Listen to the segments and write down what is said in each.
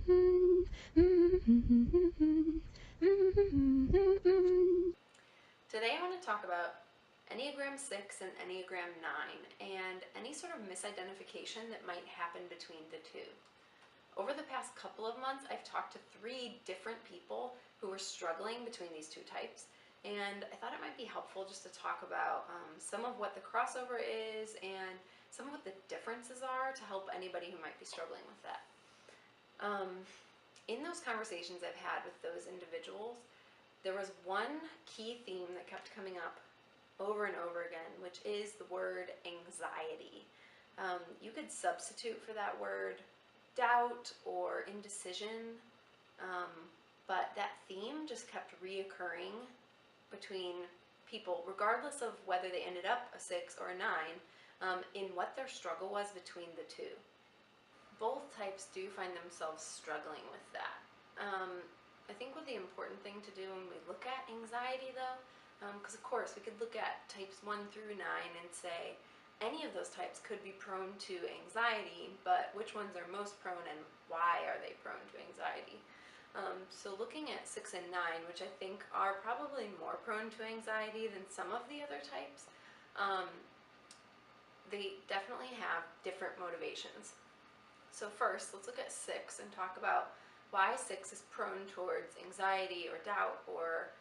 Today I want to talk about Enneagram 6 and Enneagram 9 and any sort of misidentification that might happen between the two. Over the past couple of months, I've talked to 3 different people who were struggling between these 2 types, and I thought it might be helpful just to talk about some of what the crossover is and some of what the differences are to help anybody who might be struggling with that. In those conversations I've had with those individuals, there was one key theme that kept coming up over and over again, which is the word anxiety. You could substitute for that word doubt or indecision, but that theme just kept reoccurring between people, regardless of whether they ended up a 6 or a 9, in what their struggle was between the two. Both types do find themselves struggling with that. I think what the important thing to do when we look at anxiety, though, because of course we could look at types 1 through 9 and say any of those types could be prone to anxiety, but which ones are most prone and why are they prone to anxiety? So looking at 6 and 9, which I think are probably more prone to anxiety than some of the other types, they definitely have different motivations. So first, let's look at 6 and talk about why 6 is prone towards anxiety or doubt or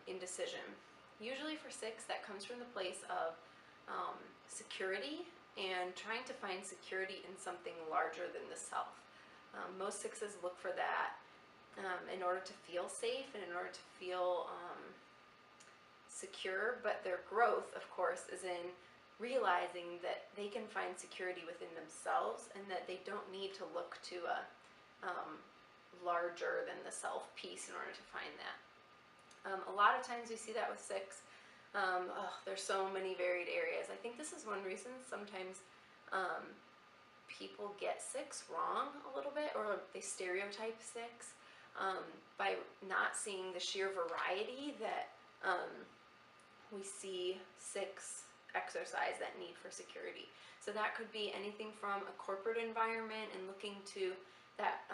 indecision. Usually for 6, that comes from the place of security and trying to find security in something larger than the self. Most 6s look for that in order to feel safe and in order to feel secure, but their growth, of course, is in realizing that they can find security within themselves and that they don't need to look to a larger than the self piece in order to find that. A lot of times we see that with 6. There's so many varied areas. I think this is one reason sometimes people get 6 wrong a little bit, or they stereotype 6 by not seeing the sheer variety that we see 6 exercise that need for security. So that could be anything from a corporate environment and looking to that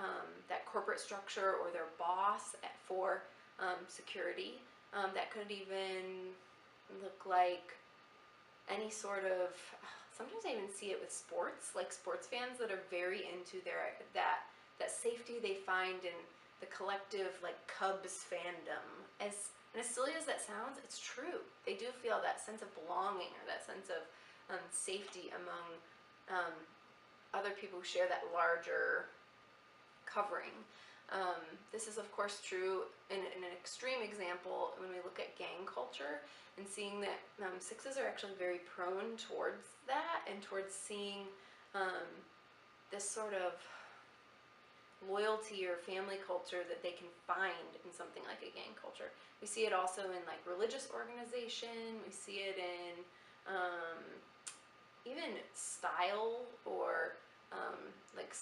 corporate structure or their boss for security. That could even look like any sort of, sometimes I even see it with sports, like sports fans that are very into that safety they find in the collective, like Cubs fandom. And as silly as that sounds, it's true. They do feel that sense of belonging or that sense of safety among other people who share that larger covering. This is of course true in an extreme example when we look at gang culture and seeing that 6s are actually very prone towards that and towards seeing this sort of loyalty or family culture that they can find in something like a gang culture. We see it also in like religious organization. We see it in even style or like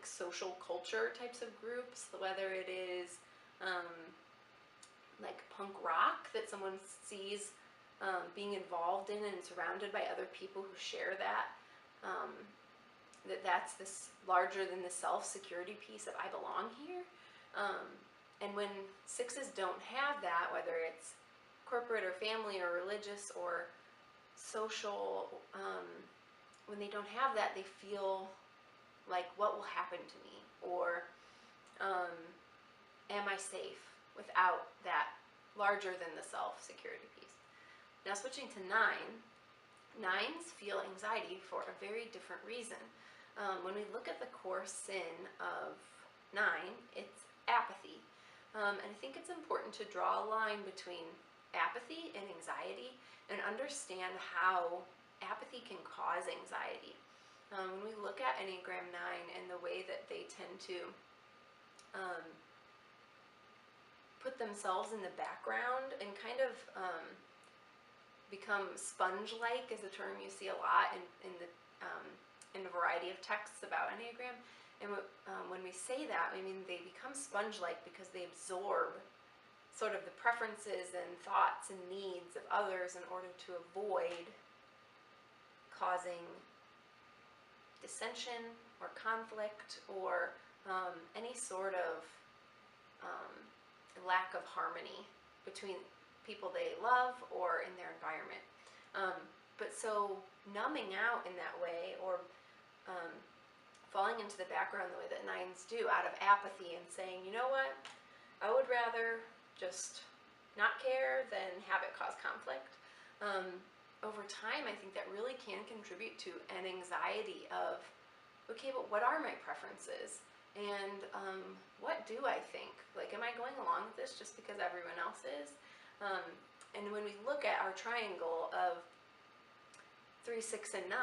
social culture types of groups, whether it is like punk rock that someone sees being involved in and surrounded by other people who share that, that's this larger than the self security piece of I belong here. And when 6s don't have that, whether it's corporate or family or religious or social, when they don't have that, they feel like, what will happen to me? Or am I safe without that larger than the self security piece? Now switching to 9, 9s feel anxiety for a very different reason. When we look at the core sin of 9, it's apathy. And I think it's important to draw a line between apathy and anxiety and understand how apathy can cause anxiety. When we look at Enneagram 9 and the way that they tend to put themselves in the background and kind of become sponge-like is a term you see a lot in a variety of texts about Enneagram. And when we say that, we mean they become sponge-like because they absorb sort of the preferences and thoughts and needs of others in order to avoid causing dissension or conflict or any sort of lack of harmony between people they love or in their environment. But so numbing out in that way, or falling into the background the way that nines do out of apathy and saying, you know what, I would rather just not care than have it cause conflict. Over time, I think that really can contribute to an anxiety of, okay, but what are my preferences? And what do I think? Like, am I going along with this just because everyone else is? And when we look at our triangle of 3, 6, and 9,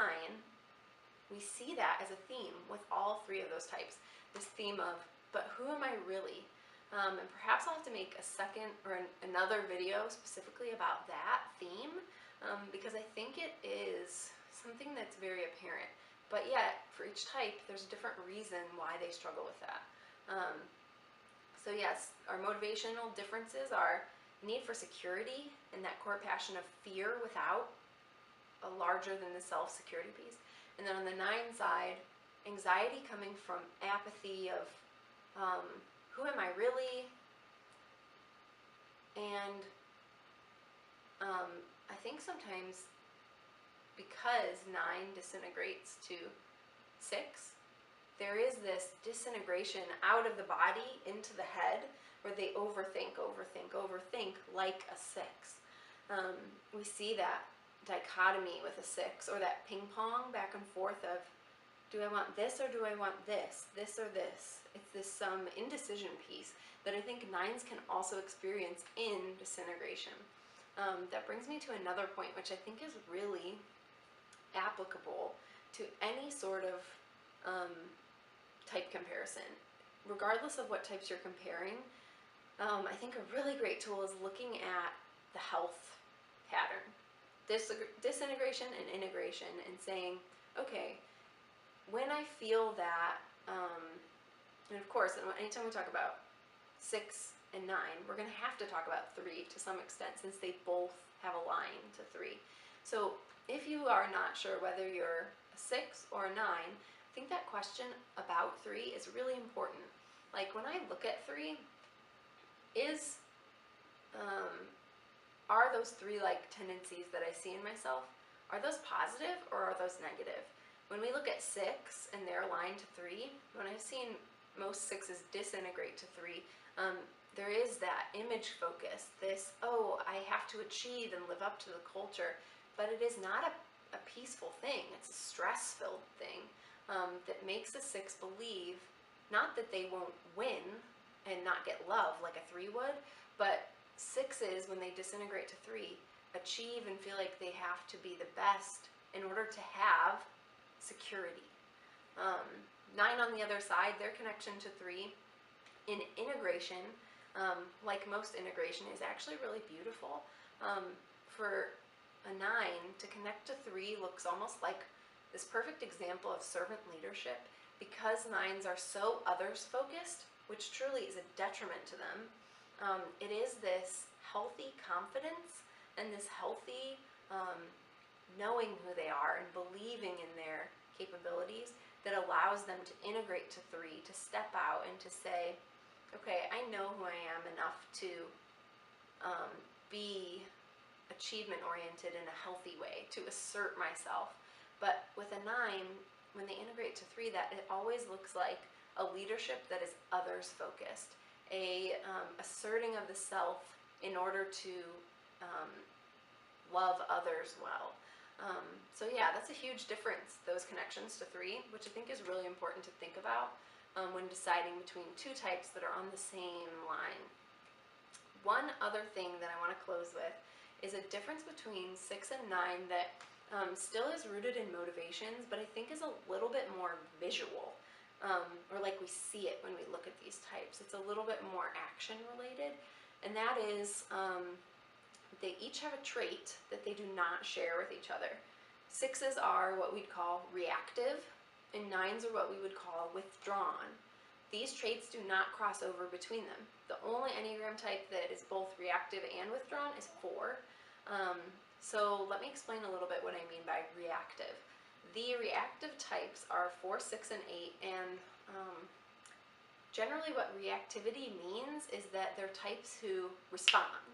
we see that as a theme with all three of those types. This theme of, but who am I really? And perhaps I'll have to make a second or another video specifically about that theme, because I think it is something that's very apparent. But yet, for each type, there's a different reason why they struggle with that. So yes, our motivational differences are need for security and that core passion of fear without a larger than the self security piece. And then on the 9 side, anxiety coming from apathy of who am I really? And I think sometimes because 9 disintegrates to 6, there is this disintegration out of the body into the head where they overthink like a 6. We see that dichotomy with a 6, or that ping pong back and forth of, do I want this or do I want this or this? It's this indecision piece that I think 9s can also experience in disintegration. That brings me to another point, which I think is really applicable to any sort of type comparison. Regardless of what types you're comparing, I think a really great tool is looking at the health pattern, disintegration and integration, and saying, okay, when I feel that, and of course, anytime we talk about 6 and 9, we're going to have to talk about 3 to some extent, since they both have a line to 3. So if you are not sure whether you're a 6 or a 9, I think that question about 3 is really important. Like, when I look at 3, are those 3-like tendencies that I see in myself, are those positive or are those negative? When we look at 6 and their line to 3, when I've seen most 6s disintegrate to 3, there is that image focus, this, oh, I have to achieve and live up to the culture, but it is not a peaceful thing. It's a stress-filled thing that makes a 6 believe, not that they won't win and not get love like a 3 would, but 6s, when they disintegrate to 3, achieve and feel like they have to be the best in order to have security. 9 on the other side, their connection to 3 in integration, like most integration, is actually really beautiful. For a 9 to connect to 3 looks almost like this perfect example of servant leadership, because 9s are so others focused, which truly is a detriment to them. It is this healthy confidence and this healthy knowing who they are and believing in their capabilities that allows them to integrate to 3, to step out and to say, okay, I know who I am enough to be achievement oriented in a healthy way, to assert myself. But with a 9, when they integrate to 3, that it always looks like a leadership that is others focused, a asserting of the self in order to love others well. So yeah, that's a huge difference, those connections to 3, which I think is really important to think about when deciding between 2 types that are on the same line. One other thing that I want to close with is a difference between 6 and 9 that still is rooted in motivations, but I think is a little bit more visual, or like we see it when we look at these types. It's a little bit more action related, and that is they each have a trait that they do not share with each other. 6s are what we'd call reactive, and 9s are what we would call withdrawn. These traits do not cross over between them. The only Enneagram type that is both reactive and withdrawn is 4. So let me explain a little bit what I mean by reactive. The reactive types are 4, 6, and 8, and generally what reactivity means is that they're types who respond.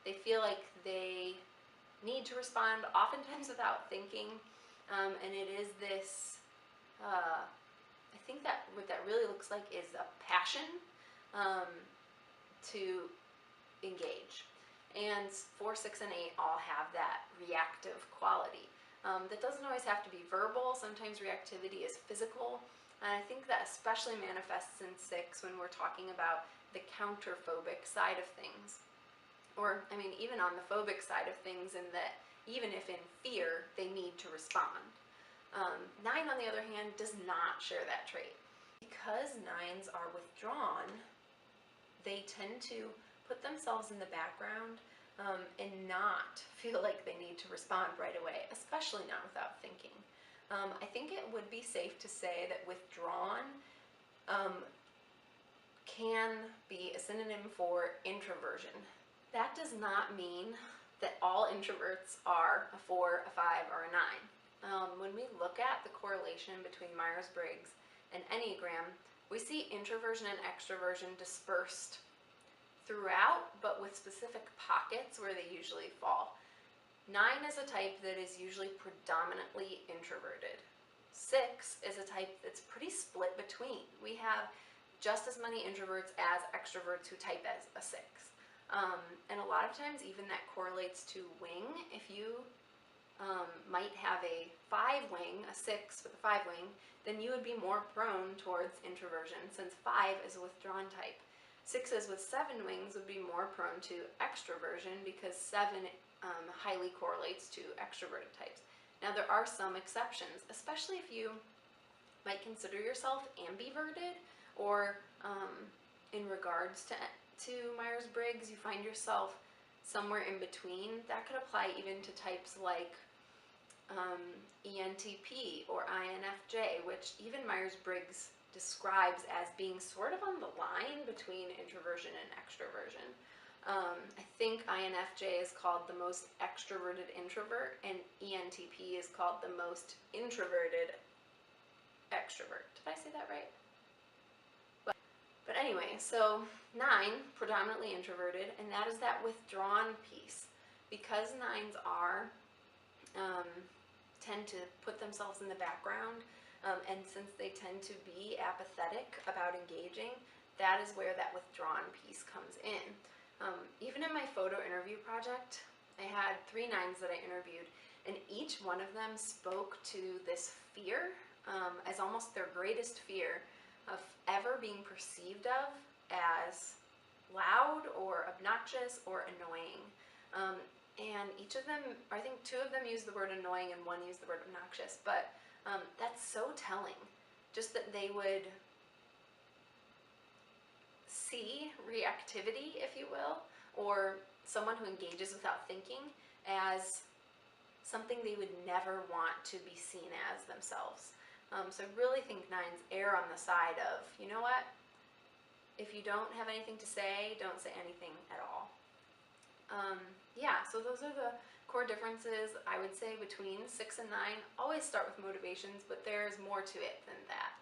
They feel like they need to respond, oftentimes without thinking, and it is this, I think that what that really looks like is a passion to engage. And 4, 6, and 8 all have that reactive quality. That doesn't always have to be verbal. Sometimes reactivity is physical. And I think that especially manifests in 6 when we're talking about the counterphobic side of things. Or, I mean, even on the phobic side of things, in that even if in fear, they need to respond. 9, on the other hand, does not share that trait. Because 9s are withdrawn, they tend to put themselves in the background and not feel like they need to respond right away, especially not without thinking. I think it would be safe to say that withdrawn can be a synonym for introversion. That does not mean that all introverts are a 4, a 5, or a 9. When we look at the correlation between Myers-Briggs and Enneagram, we see introversion and extroversion dispersed throughout, but with specific pockets where they usually fall. 9 is a type that is usually predominantly introverted. 6 is a type that's pretty split between. We have just as many introverts as extroverts who type as a 6. And a lot of times even that correlates to wing. If you might have a 5 wing, a 6 with a 5 wing, then you would be more prone towards introversion, since 5 is a withdrawn type. 6s with 7 wings would be more prone to extroversion because 7 highly correlates to extroverted types. Now there are some exceptions, especially if you might consider yourself ambiverted, or in regards to Myers-Briggs, you find yourself somewhere in between. That could apply even to types like ENTP or INFJ, which even Myers-Briggs describes as being sort of on the line between introversion and extroversion. I think INFJ is called the most extroverted introvert, and ENTP is called the most introverted extrovert. Did I say that right? But anyway, so 9, predominantly introverted, and that is that withdrawn piece. Because 9s are tend to put themselves in the background, and since they tend to be apathetic about engaging, that is where that withdrawn piece comes in. Even in my photo interview project, I had 3 9s that I interviewed, and each one of them spoke to this fear as almost their greatest fear of ever being perceived of as loud or obnoxious or annoying. And each of them, I think 2 of them used the word annoying and 1 used the word obnoxious, but that's so telling. Just that they would see reactivity, if you will, or someone who engages without thinking, as something they would never want to be seen as themselves. So I really think 9s err on the side of, you know what, if you don't have anything to say, don't say anything at all. Yeah, so those are the core differences, I would say, between 6 and 9. Always start with motivations, but there's more to it than that.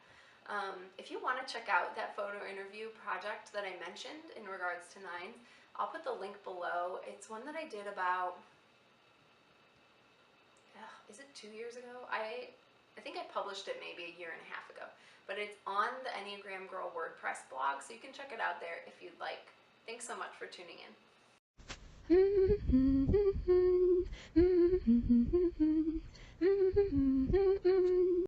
If you want to check out that photo interview project that I mentioned in regards to 9s, I'll put the link below. It's one that I did about, is it 2 years ago? I think I published it maybe a year and a half ago, but it's on the Enneagram Girl WordPress blog, so you can check it out there if you'd like. Thanks so much for tuning in.